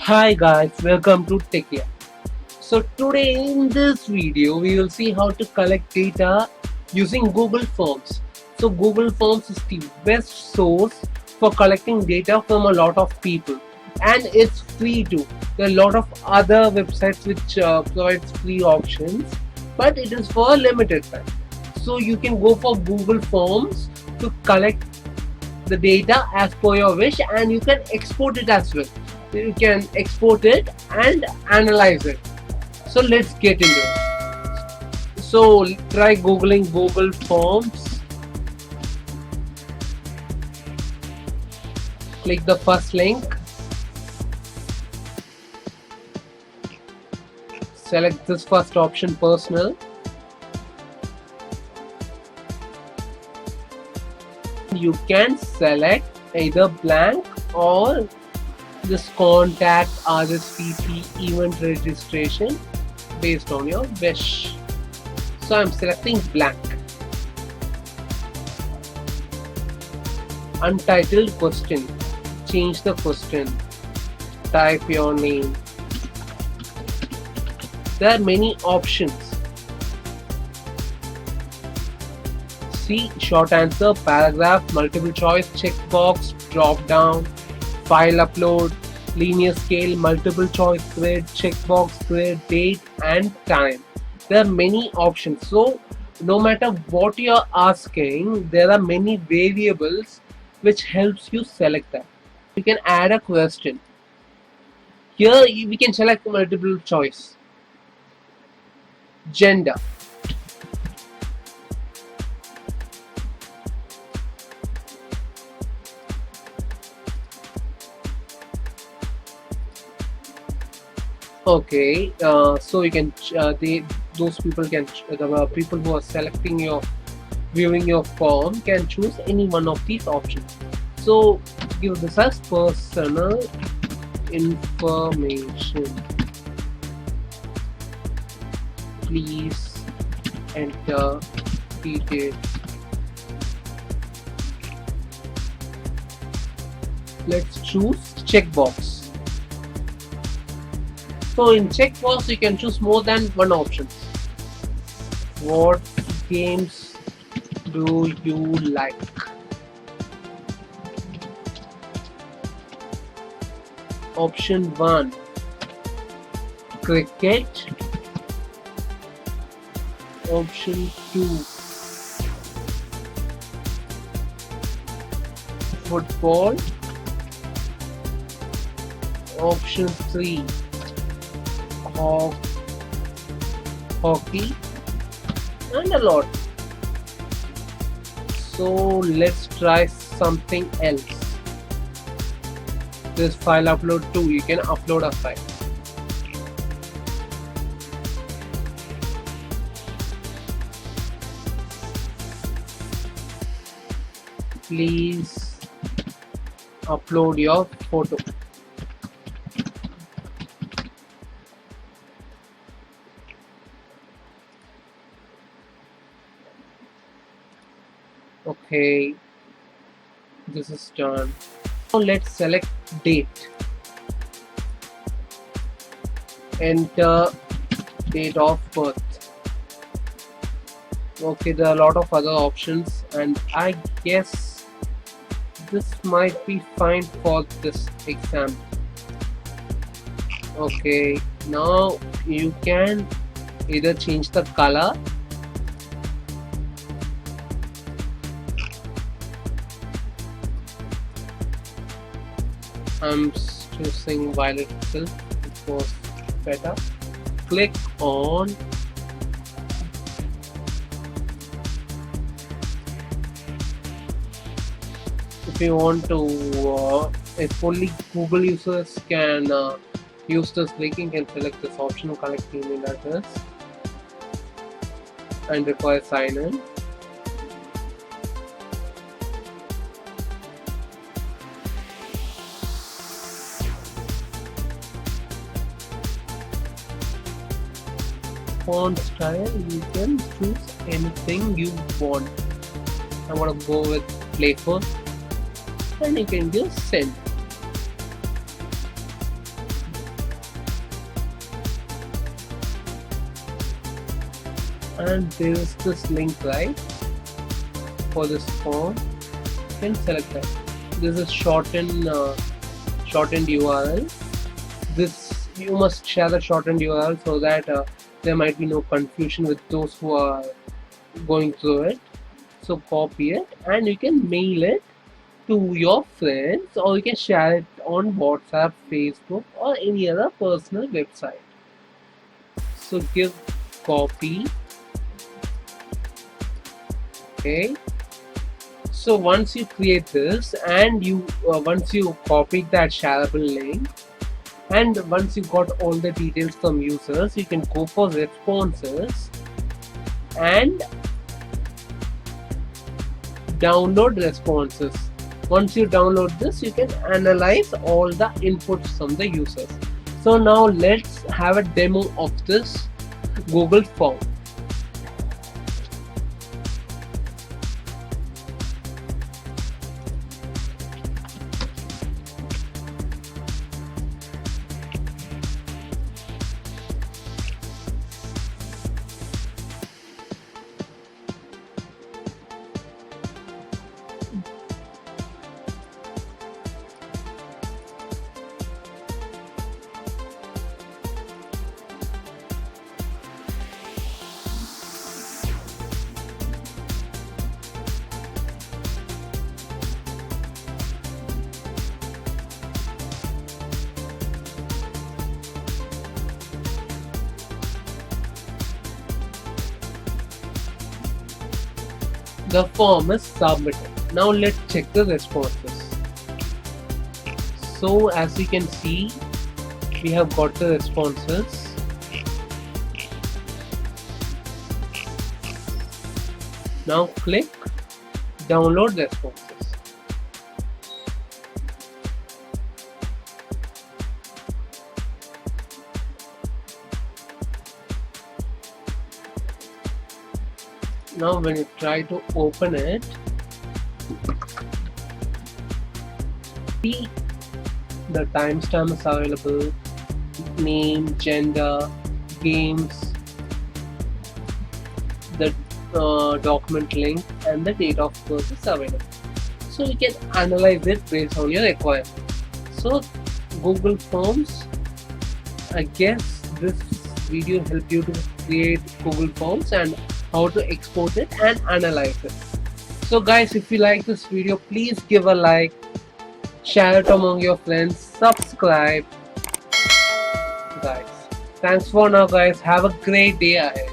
Hi guys, welcome to Techia. So today in this video we will see how to collect data using Google Forms. So Google Forms is the best source for collecting data from a lot of people, and it's free too. There are a lot of other websites which provides free options, but it is for a limited time. So you can go for Google Forms to collect the data as per your wish, and you can export it as well. You can export it and analyze it. So let's get into it. So try googling Google Forms. Click the first link. Select this first option, personal. You can select either blank or this contact RSVP event registration based on your wish. So I'm selecting blank. Untitled question. Change the question. Type your name. There are many options. See, short answer, paragraph, multiple choice, checkbox, drop down, file upload, linear scale, multiple choice grid, checkbox grid, date and time. There are many options. So no matter what you're asking, there are many variables which helps you select that. You can add a question. Here we can select multiple choice. Gender. Okay, so you can those people can the people who are selecting your viewing your form can choose any one of these options. So give this as personal information. Please enter details. Let's choose checkbox. So in checkbox you can choose more than one option. What games do you like? Option 1, cricket. Option 2, football. Option 3, hockey, and a lot. So let's try something else. This file upload too. You can upload a file. Please upload your photo. Okay, this is done. Now let's select date. Enter date of birth. Okay, there are a lot of other options, and I guess this might be fine for this exam. Okay, now you can either change the color, I'm choosing violet itself, it was better. Click on if you want to if only Google users can use this link, you can select this option, collect email address and require sign in. Font style, you can choose anything you want. I want to go with playful, and you can just send. and there is this link right for this form. You can select that. This is shortened URL. This you must share the shortened URL so that there might be no confusion with those who are going through it. So copy it and you can mail it to your friends, or you can share it on WhatsApp, Facebook, or any other personal website. So give copy. Okay. So once you create this and you once you copied that shareable link, and once you got all the details from users, you can go for responses and download responses. Once you download this, you can analyze all the inputs from the users. So now let's have a demo of this Google form. The form is submitted. Now let's check the responses. So as you can see, we have got the responses. Now click download responses. Now when you try to open it, see the timestamp is available, name, gender, games, the document link, and the date of birth is available. So you can analyze it based on your requirement. So Google Forms, I guess this video helped you to create Google Forms and how to export it and analyze it. So guys, if you like this video, please give a like, share it among your friends, subscribe. Guys, thanks for now guys, have a great day ahead.